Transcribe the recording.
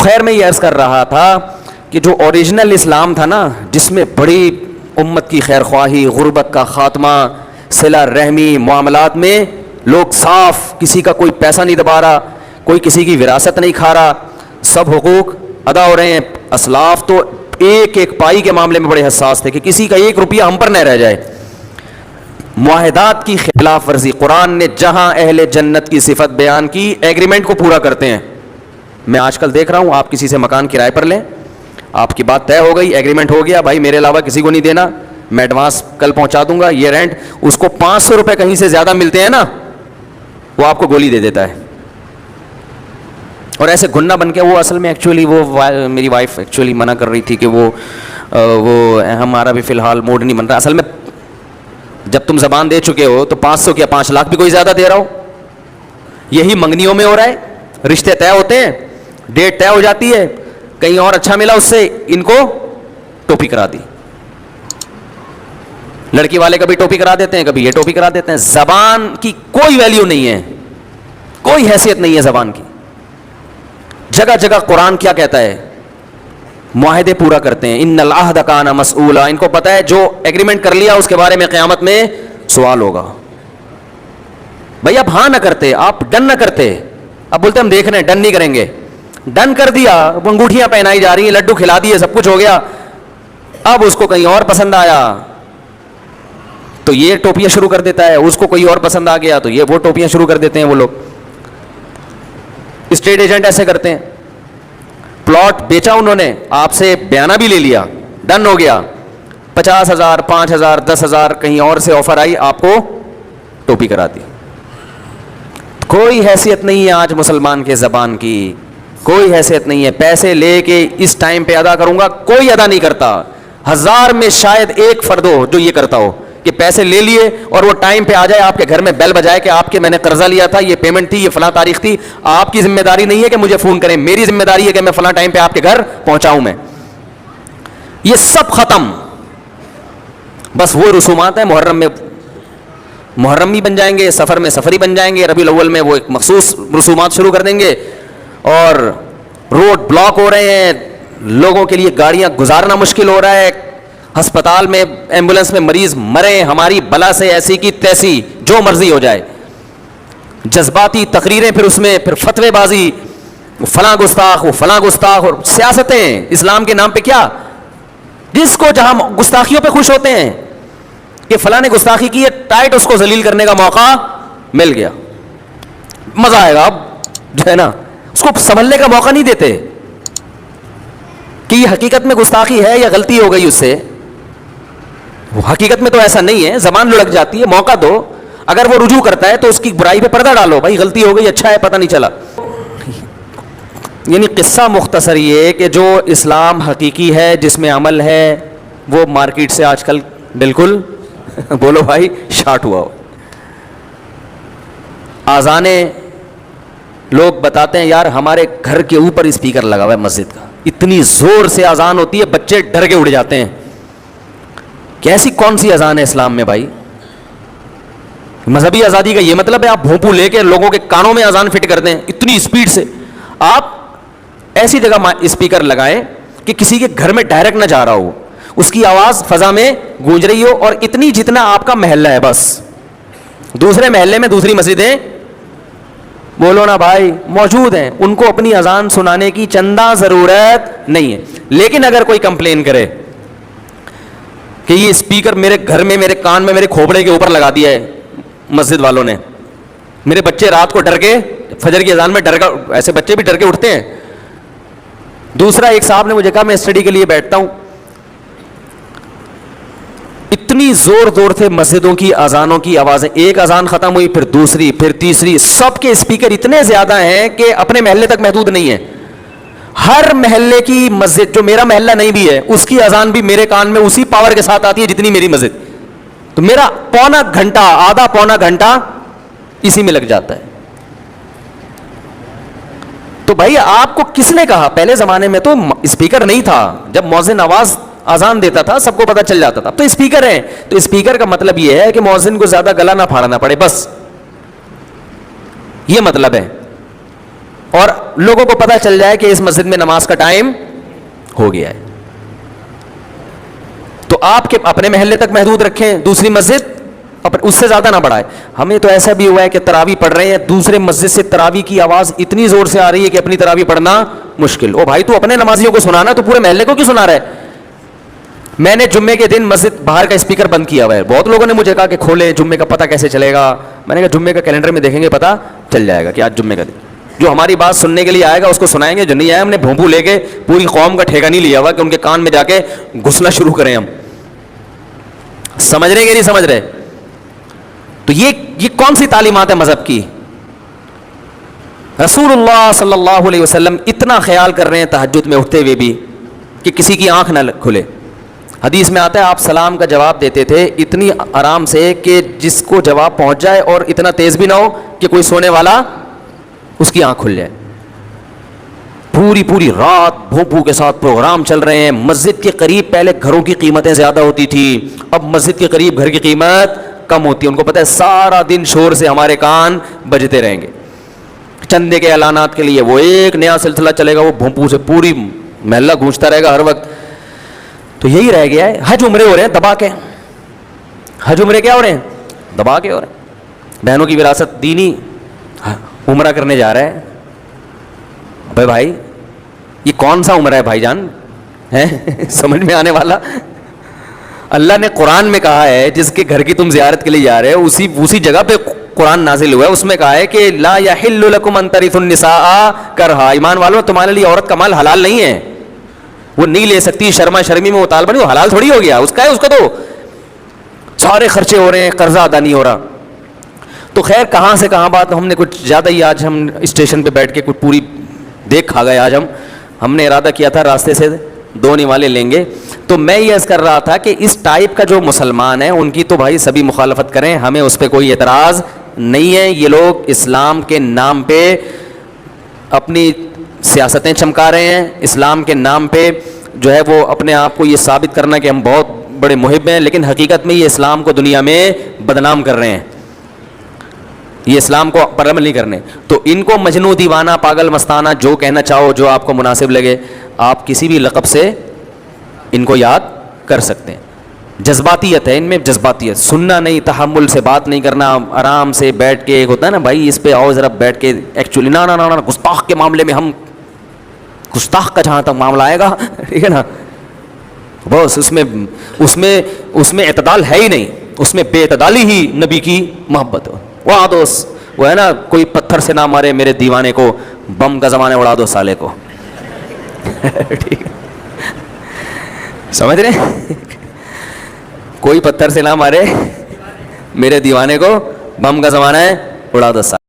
خیر میں یہ عرض کر رہا تھا کہ جو اوریجنل اسلام تھا نا، جس میں بڑی امت کی خیر خواہی، غربت کا خاتمہ، صلہ رحمی، معاملات میں لوگ صاف، کسی کا کوئی پیسہ نہیں دبا رہا، کوئی کسی کی وراثت نہیں کھا رہا، سب حقوق ادا ہو رہے ہیں. اسلاف تو ایک ایک پائی کے معاملے میں بڑے حساس تھے کہ کسی کا ایک روپیہ ہم پر نہ رہ جائے. معاہدات کی خلاف ورزی، قرآن نے جہاں اہل جنت کی صفت بیان کی، ایگریمنٹ کو پورا کرتے ہیں. میں آج کل دیکھ رہا ہوں، آپ کسی سے مکان کرائے پر لیں، آپ کی بات طے ہو گئی، ایگریمنٹ ہو گیا، بھائی میرے علاوہ کسی کو نہیں دینا، میں ایڈوانس کل پہنچا دوں گا، یہ رینٹ، اس کو 500 روپے کہیں سے زیادہ ملتے ہیں نا، وہ آپ کو گولی دے دیتا ہے. اور ایسے گنہ بن کے وہ اصل میں ایکچولی وہ میری وائف ایکچولی منع کر رہی تھی کہ وہ ہمارا بھی فی الحال موڈ نہیں بن رہا. اصل میں جب تم زبان دے چکے ہو تو 500 کیا 5 لاکھ بھی کوئی زیادہ دے رہا ہو. یہی منگنیوں میں ہو رہا ہے، رشتے طے ہوتے ہیں، ڈیٹ طے ہو جاتی ہے، کہیں اور اچھا ملا اس سے ان کو ٹوپی کرا دی. لڑکی والے کبھی ٹوپی کرا دیتے ہیں، کبھی یہ ٹوپی کرا دیتے ہیں. زبان کی کوئی ویلیو نہیں ہے، کوئی حیثیت نہیں ہے زبان کی. جگہ جگہ قرآن کیا کہتا ہے؟ معاہدے پورا کرتے ہیں. ان العہد کان مسئولا، ان کو پتہ ہے جو ایگریمنٹ کر لیا اس کے بارے میں قیامت میں سوال ہوگا. بھائی آپ ہاں نہ کرتے، آپ ڈن نہ کرتے، اب بولتے ہم دیکھ رہے ہیں، ڈن نہیں کریں گے. ڈن کر دیا، انگوٹھیاں پہنائی جا رہی ہیں، لڈو کھلا دیے، سب کچھ ہو گیا. اب اس کو کہیں اور پسند آیا تو یہ ٹوپیاں شروع کر دیتا ہے، اس کو کوئی اور پسند آ گیا تو یہ وہ ٹوپیاں شروع کر دیتے ہیں. وہ لوگ اسٹیٹ ایجنٹ ایسے کرتے ہیں. پلاٹ بیچا انہوں نے، آپ سے بیانہ بھی لے لیا، ڈن ہو گیا، 50,000 5,000 10,000 کہیں اور سے آفر آئی، آپ کو ٹوپی کرا دی. کوئی حیثیت نہیں ہے آج مسلمان کے زبان کی، کوئی حیثیت نہیں ہے. پیسے لے کے اس ٹائم پہ ادا کروں گا، کوئی ادا نہیں کرتا. 1000 میں شاید ایک فرد ہو جو یہ کرتا ہو کہ پیسے لے لیے اور وہ ٹائم پہ آ جائے، آپ کے گھر میں بیل بجائے کہ آپ کے میں نے قرضہ لیا تھا، یہ پیمنٹ تھی، یہ فلاں تاریخ تھی. آپ کی ذمہ داری نہیں ہے کہ مجھے فون کریں، میری ذمہ داری ہے کہ میں فلاں ٹائم پہ آپ کے گھر پہنچاؤں. میں یہ سب ختم. بس وہ رسومات ہیں. محرم بن جائیں گے، سفر میں سفری بن جائیں گے، ربیع الاول میں وہ ایک مخصوص رسومات شروع کر دیں گے، اور روڈ بلاک ہو رہے ہیں، لوگوں کے لیے گاڑیاں گزارنا مشکل ہو رہا ہے. ہسپتال میں ایمبولینس میں مریض مرے ہماری بلا سے، ایسی کی تیسی، جو مرضی ہو جائے. جذباتی تقریریں، پھر اس میں پھر فتوے بازی، فلاں گستاخ، وہ فلاں گستاخ، اور سیاستیں اسلام کے نام پہ. کیا جس کو جہاں گستاخیوں پہ خوش ہوتے ہیں کہ فلاں نے گستاخی کی ہے، ٹائٹ اس کو ذلیل کرنے کا موقع مل گیا، مزہ آئے گا. اب جو ہے نا اس کو سنبھلنے کا موقع نہیں دیتے کہ یہ حقیقت میں گستاخی ہے یا غلطی ہو گئی اس سے. حقیقت میں تو ایسا نہیں ہے، زبان لڑک جاتی ہے، موقع دو. اگر وہ رجوع کرتا ہے تو اس کی برائی پہ پردہ ڈالو، بھائی غلطی ہو گئی، اچھا ہے پتہ نہیں چلا. یعنی قصہ مختصر یہ کہ جو اسلام حقیقی ہے، جس میں عمل ہے، وہ مارکیٹ سے آج کل بالکل بولو بھائی شارٹ ہوا ہو. آذانیں، لوگ بتاتے ہیں یار ہمارے گھر کے اوپر اسپیکر لگا ہوا ہے مسجد کا، اتنی زور سے اذان ہوتی ہے بچے ڈر کے اڑ جاتے ہیں. کیسی کون سی اذان ہے اسلام میں بھائی؟ مذہبی آزادی کا یہ مطلب ہے آپ بھونپو لے کے لوگوں کے کانوں میں اذان فٹ کر دیں اتنی اسپیڈ سے؟ آپ ایسی جگہ اسپیکر لگائیں کہ کسی کے گھر میں ڈائریکٹ نہ جا رہا ہو، اس کی آواز فضا میں گونج رہی ہو، اور اتنی جتنا آپ کا محلہ ہے بس. دوسرے محلے میں دوسری مسجدیں بولو نا بھائی موجود ہیں، ان کو اپنی اذان سنانے کی چندہ ضرورت نہیں ہے. لیکن اگر کوئی کمپلین کرے کہ یہ اسپیکر میرے گھر میں، میرے کان میں، میرے کھوپڑے کے اوپر لگا دیا ہے مسجد والوں نے، میرے بچے رات کو ڈر کے فجر کی اذان میں ڈر کر، ایسے بچے بھی ڈر کے اٹھتے ہیں. دوسرا ایک صاحب نے مجھے کہا میں اسٹڈی کے لیے بیٹھتا ہوں، اتنی زور سے مسجدوں کی اذانوں کی آوازیں، ایک اذان ختم ہوئی پھر دوسری پھر تیسری، سب کے اسپیکر اتنے زیادہ ہیں کہ اپنے محلے تک محدود نہیں ہے. ہر محلے کی مسجد، جو میرا محلہ نہیں بھی ہے، اس کی اذان بھی میرے کان میں اسی پاور کے ساتھ آتی ہے جتنی میری مسجد. تو میرا پونا گھنٹہ، آدھا پونا گھنٹہ اسی میں لگ جاتا ہے. تو بھائی آپ کو کس نے کہا؟ پہلے زمانے میں تو اسپیکر نہیں تھا، جب مؤذن آواز اذان دیتا تھا سب کو پتہ چل جاتا تھا. اب تو اسپیکر ہیں، تو اسپیکر کا مطلب یہ ہے کہ مؤذن کو زیادہ گلا نہ پھاڑنا پڑے، بس یہ مطلب ہے. اور لوگوں کو پتہ چل جائے کہ اس مسجد میں نماز کا ٹائم ہو گیا ہے. تو آپ کے اپنے محلے تک محدود رکھیں, دوسری مسجد اس سے زیادہ نہ بڑھائے. ہمیں تو ایسا بھی ہوا ہے کہ تراویح پڑھ رہے ہیں, دوسرے مسجد سے تراویح کی آواز اتنی زور سے آ رہی ہے کہ اپنی تراویح پڑھنا مشکل. او بھائی تو اپنے نمازیوں کو سنانا, تو پورے محلے کو کیوں سنا رہا ہے؟ میں نے جمعے کے دن مسجد باہر کا اسپیکر بند کیا ہوا ہے. بہت لوگوں نے مجھے کہا کہ کھولے, جمعے کا پتہ کیسے چلے گا؟ میں نے کہا جمعے کا کیلنڈر میں دیکھیں گے, پتہ چل جائے گا کہ آج جمعے کا دن. جو ہماری بات سننے کے لیے آئے گا اس کو سنائیں گے, جو نہیں آیا ہم نے بھونپو لے کے پوری قوم کا ٹھیکہ نہیں لیا ہوا کہ ان کے کان میں جا کے گھسنا شروع کریں ہم. سمجھ رہے کہ نہیں سمجھ رہے؟ تو یہ کون سی تعلیمات ہے مذہب کی؟ رسول اللہ صلی اللہ علیہ وسلم اتنا خیال کر رہے ہیں تہجد میں اٹھتے ہوئے بھی کہ کسی کی آنکھ نہ کھلے. حدیث میں آتا ہے آپ سلام کا جواب دیتے تھے اتنی آرام سے کہ جس کو جواب پہنچ جائے, اور اتنا تیز بھی نہ ہو کہ کوئی سونے والا اس کی آنکھ کھل جائے. پوری رات بھوپو کے ساتھ پروگرام چل رہے ہیں. مسجد کے قریب پہلے گھروں کی قیمتیں زیادہ ہوتی تھی, اب مسجد کے قریب گھر کی قیمت کم ہوتی ہے. ان کو پتہ ہے سارا دن شور سے ہمارے کان بجتے رہیں گے. چندے کے اعلانات کے لیے وہ ایک نیا سلسلہ چلے گا, وہ بھوپو سے پوری محلہ گونجتا رہے گا ہر وقت. تو یہی رہ گیا ہے. حج عمرے ہو رہے ہیں دبا کے, حج عمرے کیا ہو رہے ہیں؟ دبا کے ہو رہے ہیں. بہنوں کی وراثت دینی عمرہ کرنے جا رہا ہے. ابے بھائی یہ کون سا عمرہ ہے بھائی جان, ہے سمجھ میں آنے والا؟ اللہ نے قرآن میں کہا ہے جس کے گھر کی تم زیارت کے لیے جا رہے ہو اسی جگہ پہ قرآن نازل ہوا ہے. اس میں کہا ہے کہ لا یحل لکم ان ترثوا النساء کرہا, ایمان والو تمہارے لیے عورت کا مال حلال نہیں ہے, وہ نہیں لے سکتی. شرما شرمی میں وہ طالبہ نہیں, وہ حلال تھوڑی ہو گیا, اس کا ہے, اس کا تو سارے خرچے ہو رہے ہیں, قرضہ ادا نہیں ہو رہا. تو خیر کہاں سے کہاں بات, ہم نے کچھ زیادہ ہی آج ہم اسٹیشن پہ بیٹھ کے کچھ پوری دیکھ کھا گئے. آج ہم نے ارادہ کیا تھا راستے سے 2 نوالے لیں گے. تو میں یہ عرض کر رہا تھا کہ اس ٹائپ کا جو مسلمان ہے ان کی تو بھائی سبھی مخالفت کریں, ہمیں اس پہ کوئی اعتراض نہیں ہے. یہ لوگ اسلام کے نام پہ اپنی سیاستیں چمکا رہے ہیں, اسلام کے نام پہ جو ہے وہ اپنے آپ کو یہ ثابت کرنا کہ ہم بہت بڑے محب ہیں, لیکن حقیقت میں یہ اسلام کو دنیا میں بدنام کر رہے ہیں, یہ اسلام کو پر عمل نہیں کرنے. تو ان کو مجنوں, دیوانہ, پاگل, مستانہ جو کہنا چاہو, جو آپ کو مناسب لگے, آپ کسی بھی لقب سے ان کو یاد کر سکتے ہیں. جذباتیت ہے ان میں, جذباتیت, سننا نہیں, تحمل سے بات نہیں کرنا, آرام سے بیٹھ کے. ایک ہوتا ہے نا بھائی اس پہ آؤ ذرا بیٹھ کے, ایکچولی نا گستاخ کے معاملے میں ہم, گستاخ کا جہاں تک معاملہ آئے گا ٹھیک ہے نا, بس اس میں اعتدال ہے ہی نہیں, اس میں بے اعتدالی ہی نبی کی محبت ہو. وہاں دوست وہ ہے نا, کوئی پتھر سے نہ مارے میرے دیوانے کو, بم کا زمانے اڑا دو سالے کو ٹھیک ہے, سمجھ رہے؟ کوئی پتھر سے نہ مارے میرے دیوانے کو, بم کا زمانہ ہے, اڑا دو سالے.